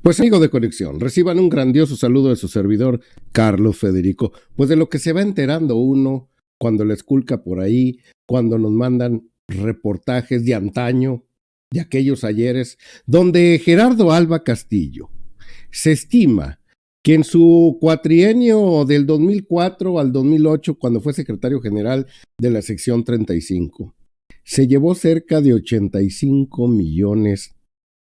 Pues amigo de conexión, reciban un grandioso saludo de su servidor Carlos Federico. Pues de lo que se va enterando uno cuando le esculca por ahí, cuando nos mandan reportajes de antaño, de aquellos ayeres, donde Gerardo Alba Castillo se estima que en su cuatrienio del 2004 al 2008, cuando fue secretario general de la sección 35, se llevó cerca de 85 millones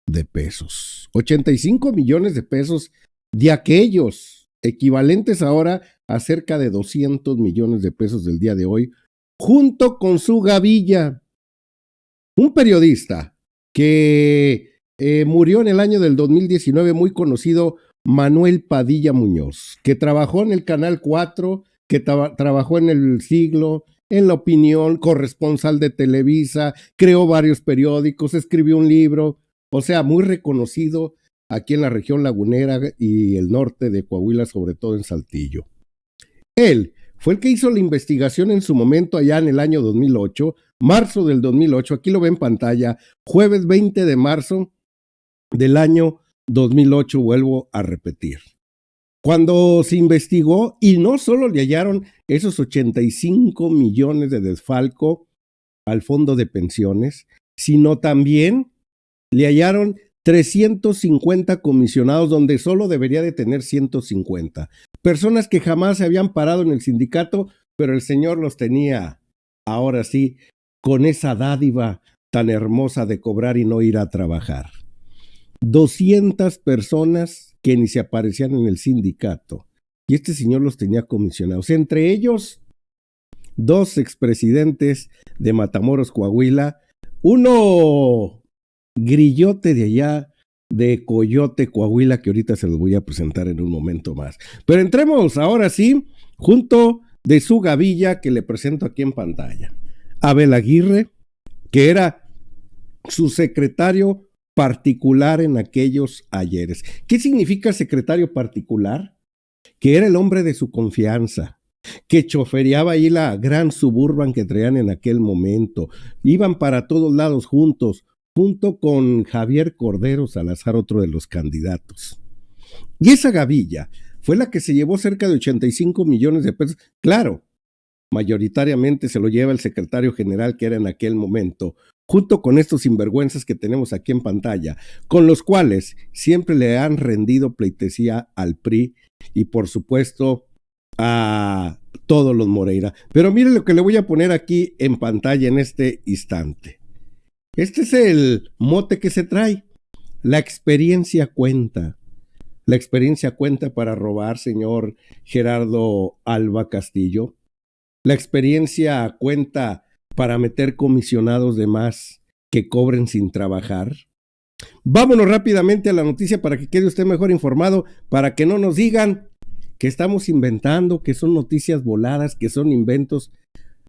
de pesos. 85 millones de pesos de aquellos equivalentes ahora a cerca de 200 millones de pesos del día de hoy, junto con su gavilla. Un periodista que murió en el año del 2019, muy conocido, Manuel Padilla Muñoz, que trabajó en el Canal 4, que trabajó en El Siglo, en La Opinión, corresponsal de Televisa, creó varios periódicos, escribió un libro. O sea, muy reconocido aquí en la región lagunera y el norte de Coahuila, sobre todo en Saltillo. Él fue el que hizo la investigación en su momento allá en el año 2008, marzo del 2008, aquí lo ve en pantalla, jueves 20 de marzo del año 2008, vuelvo a repetir. Cuando se investigó y no solo le hallaron esos 85 millones de desfalco al fondo de pensiones, sino también le hallaron 350 comisionados donde solo debería de tener 150. Personas que jamás se habían parado en el sindicato, pero el señor los tenía, ahora sí, con esa dádiva tan hermosa de cobrar y no ir a trabajar. 200 personas que ni se aparecían en el sindicato. Y este señor los tenía comisionados. Entre ellos, 2 expresidentes de Matamoros, Coahuila. Uno grillote de allá, de Coyote, Coahuila, que ahorita se los voy a presentar en un momento más. Pero entremos ahora sí, junto de su gavilla que le presento aquí en pantalla. Abel Aguirre, que era su secretario particular en aquellos ayeres. ¿Qué significa secretario particular? Que era el hombre de su confianza, que chofereaba ahí la gran Suburban que traían en aquel momento. Iban para todos lados juntos, junto con Javier Cordero Salazar, otro de los candidatos. Y esa gavilla fue la que se llevó cerca de 85 millones de pesos. Claro, mayoritariamente se lo lleva el secretario general que era en aquel momento, junto con estos sinvergüenzas que tenemos aquí en pantalla, con los cuales siempre le han rendido pleitesía al PRI y por supuesto a todos los Moreira. Pero mire lo que le voy a poner aquí en pantalla en este instante. Este es el mote que se trae. La experiencia cuenta. La experiencia cuenta para robar, señor Gerardo Alba Castillo. La experiencia cuenta para meter comisionados de más que cobren sin trabajar. Vámonos rápidamente a la noticia para que quede usted mejor informado, para que no nos digan que estamos inventando, que son noticias voladas, que son inventos.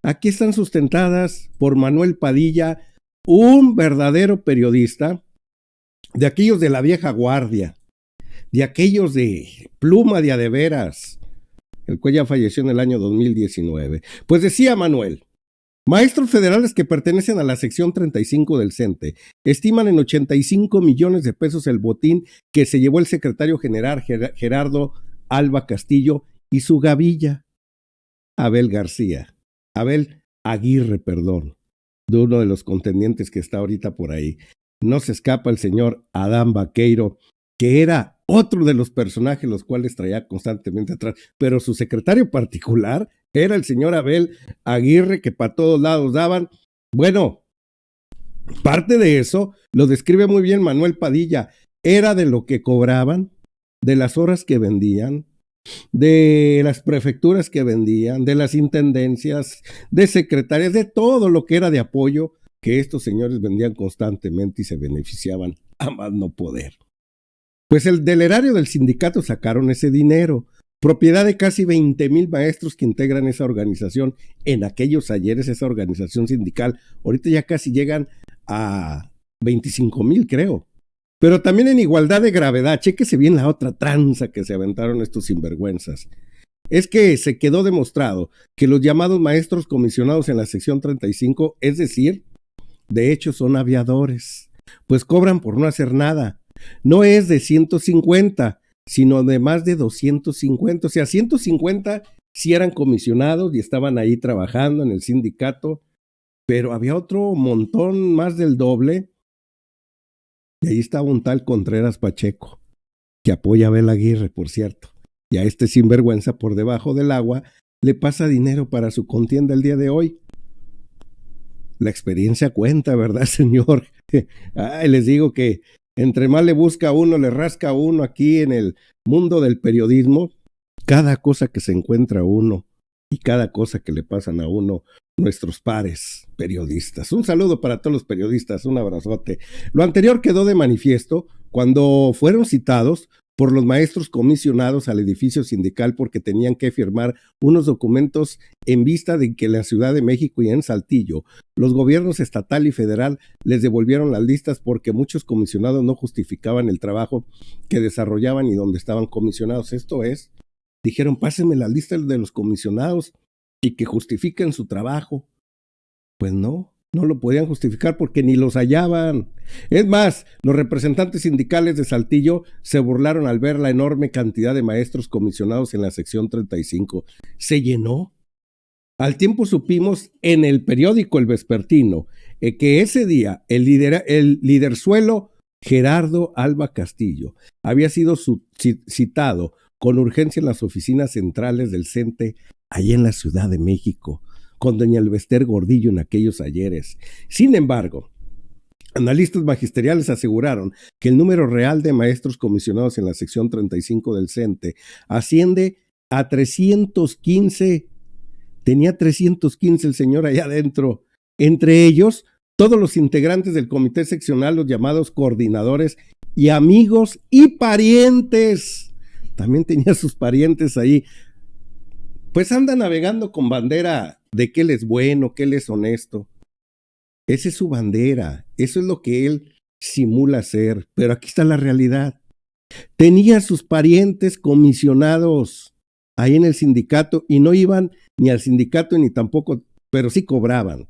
Aquí están sustentadas por Manuel Padilla, un verdadero periodista, de aquellos de la vieja guardia, de aquellos de pluma de a de veras, el cual ya falleció en el año 2019. Pues decía Manuel, maestros federales que pertenecen a la sección 35 del CENTE estiman en 85 millones de pesos el botín que se llevó el secretario general Gerardo Alba Castillo y su gavilla, Abel Aguirre, de uno de los contendientes que está ahorita por ahí. No se escapa el señor Adán Vaqueiro, que era otro de los personajes los cuales traía constantemente atrás, pero su secretario particular era el señor Abel Aguirre, que para todos lados daban. Bueno, parte de eso lo describe muy bien Manuel Padilla, era de lo que cobraban, de las horas que vendían, de las prefecturas que vendían, de las intendencias, de secretarias, de todo lo que era de apoyo que estos señores vendían constantemente y se beneficiaban a más no poder. Pues del erario del sindicato sacaron ese dinero, propiedad de casi 20,000 maestros que integran esa organización en aquellos ayeres, esa organización sindical. Ahorita ya casi llegan a 25,000, creo. Pero también en igualdad de gravedad, chéquese bien la otra tranza que se aventaron estos sinvergüenzas. Es que se quedó demostrado que los llamados maestros comisionados en la sección 35, es decir, de hecho son aviadores, pues cobran por no hacer nada. No es de 150, sino de más de 250. O sea, 150 sí eran comisionados y estaban ahí trabajando en el sindicato, pero había otro montón, más del doble, y ahí estaba un tal Contreras Pacheco, que apoya a Abel Aguirre, por cierto, y a este sinvergüenza por debajo del agua le pasa dinero para su contienda el día de hoy. La experiencia cuenta, ¿verdad, señor? Ay, les digo que entre más le busca a uno, le rasca a uno aquí en el mundo del periodismo, cada cosa que se encuentra uno y cada cosa que le pasan a uno nuestros pares periodistas. Un saludo para todos los periodistas, un abrazote. Lo anterior quedó de manifiesto cuando fueron citados por los maestros comisionados al edificio sindical porque tenían que firmar unos documentos en vista de que en la Ciudad de México y en Saltillo los gobiernos estatal y federal les devolvieron las listas porque muchos comisionados no justificaban el trabajo que desarrollaban y donde estaban comisionados. Esto es, dijeron, pásenme la lista de los comisionados y que justifiquen su trabajo. Pues no lo podían justificar porque ni los hallaban. Es más, los representantes sindicales de Saltillo se burlaron al ver la enorme cantidad de maestros comisionados en la sección 35. Se llenó. Al tiempo supimos en el periódico El Vespertino que ese día el liderzuelo Gerardo Alba Castillo había sido citado con urgencia en las oficinas centrales del CENTE allá en la Ciudad de México, con doña Elvester Gordillo en aquellos ayeres. Sin embargo, analistas magisteriales aseguraron que el número real de maestros comisionados en la sección 35 del CENTE asciende a 315. Tenía 315 el señor allá adentro. Entre ellos, todos los integrantes del comité seccional, los llamados coordinadores, y amigos y parientes. También tenía sus parientes ahí. Pues anda navegando con bandera de que él es bueno, que él es honesto. Esa es su bandera, eso es lo que él simula ser, pero aquí está la realidad. Tenía sus parientes comisionados ahí en el sindicato y no iban ni al sindicato ni tampoco, pero sí cobraban.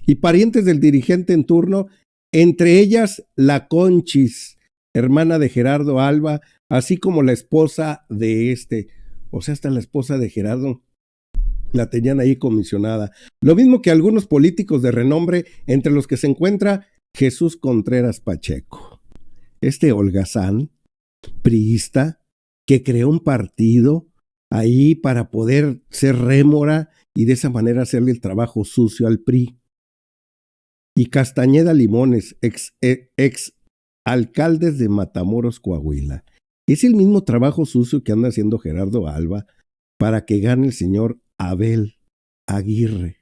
Y parientes del dirigente en turno, entre ellas la Conchis, hermana de Gerardo Alba, así como la esposa de o sea, hasta la esposa de Gerardo la tenían ahí comisionada. Lo mismo que algunos políticos de renombre, entre los que se encuentra Jesús Contreras Pacheco. Este holgazán, priista, que creó un partido ahí para poder ser rémora y de esa manera hacerle el trabajo sucio al PRI. Y Castañeda Limones, ex alcaldes de Matamoros, Coahuila. Es el mismo trabajo sucio que anda haciendo Gerardo Alba para que gane el señor Abel Aguirre.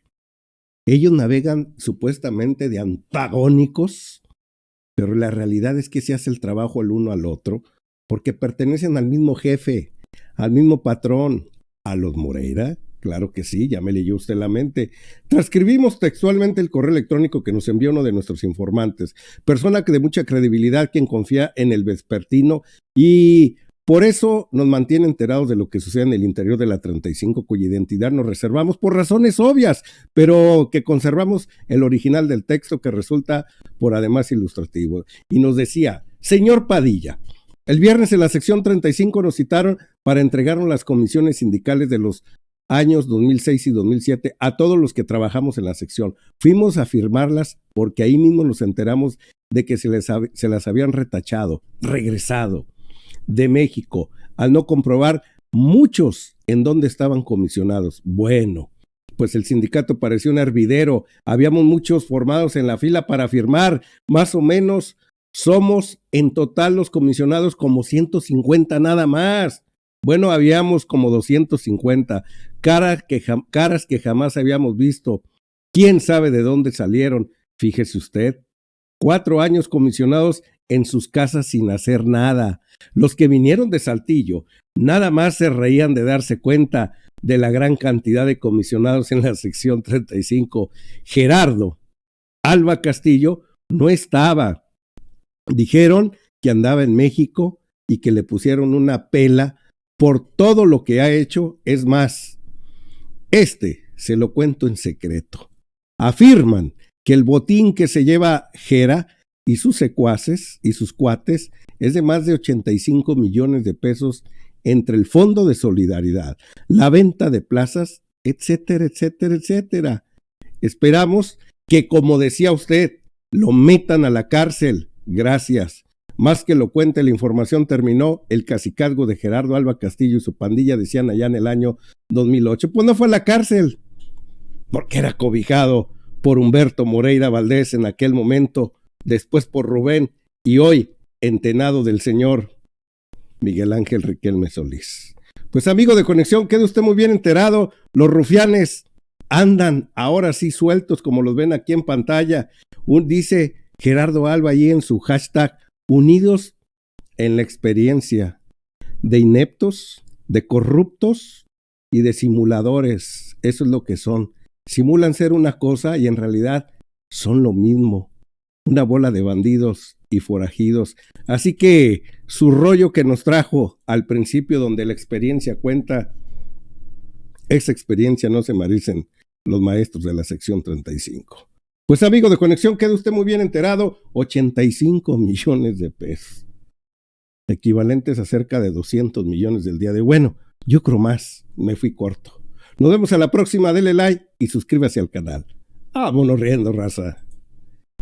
Ellos navegan supuestamente de antagónicos, pero la realidad es que se hace el trabajo el uno al otro porque pertenecen al mismo jefe, al mismo patrón, a los Moreira. Claro que sí, ya me leyó usted la mente. Transcribimos textualmente el correo electrónico que nos envió uno de nuestros informantes, persona que de mucha credibilidad, quien confía en el Vespertino y por eso nos mantiene enterados de lo que sucede en el interior de la 35, cuya identidad nos reservamos por razones obvias, pero que conservamos el original del texto que resulta por además ilustrativo. Y nos decía, señor Padilla, el viernes en la sección 35 nos citaron para entregarnos las comisiones sindicales de los años 2006 y 2007 a todos los que trabajamos en la sección. Fuimos a firmarlas porque ahí mismo nos enteramos de que se las habían retachado, regresado de México, al no comprobar muchos en dónde estaban comisionados. Bueno, pues el sindicato parecía un hervidero, habíamos muchos formados en la fila para firmar, más o menos somos en total los comisionados como 150 nada más. Bueno, habíamos como 250, caras que jamás habíamos visto. ¿Quién sabe de dónde salieron? Fíjese usted, 4 años comisionados en sus casas sin hacer nada. Los que vinieron de Saltillo nada más se reían de darse cuenta de la gran cantidad de comisionados en la sección 35. Gerardo Alba Castillo no estaba. Dijeron que andaba en México y que le pusieron una pela por todo lo que ha hecho. Es más, se lo cuento en secreto. Afirman que el botín que se lleva Gera y sus secuaces y sus cuates es de más de 85 millones de pesos entre el Fondo de Solidaridad, la venta de plazas, etcétera, etcétera, etcétera. Esperamos que, como decía usted, lo metan a la cárcel. Gracias. Más que lo cuente, la información terminó. El cacicazgo de Gerardo Alba Castillo y su pandilla, decían allá en el año 2008. Pues no fue a la cárcel, porque era cobijado por Humberto Moreira Valdés en aquel momento, después por Rubén y hoy entenado del señor Miguel Ángel Riquelme Solís. Pues amigo de Conexión, quede usted muy bien enterado. Los rufianes andan ahora sí sueltos, como los ven aquí en pantalla. Dice Gerardo Alba ahí en su hashtag, unidos en la experiencia de ineptos, de corruptos y de simuladores. Eso es lo que son. Simulan ser una cosa y en realidad son lo mismo. Una bola de bandidos y forajidos. Así que su rollo que nos trajo al principio, donde la experiencia cuenta, esa experiencia no se merecen los maestros de la sección 35. Pues amigo de Conexión, quede usted muy bien enterado, 85 millones de pesos, equivalentes a cerca de 200 millones del día de hoy. Bueno, yo creo más, me fui corto. Nos vemos a la próxima, dele like y suscríbase al canal. Vámonos riendo, raza.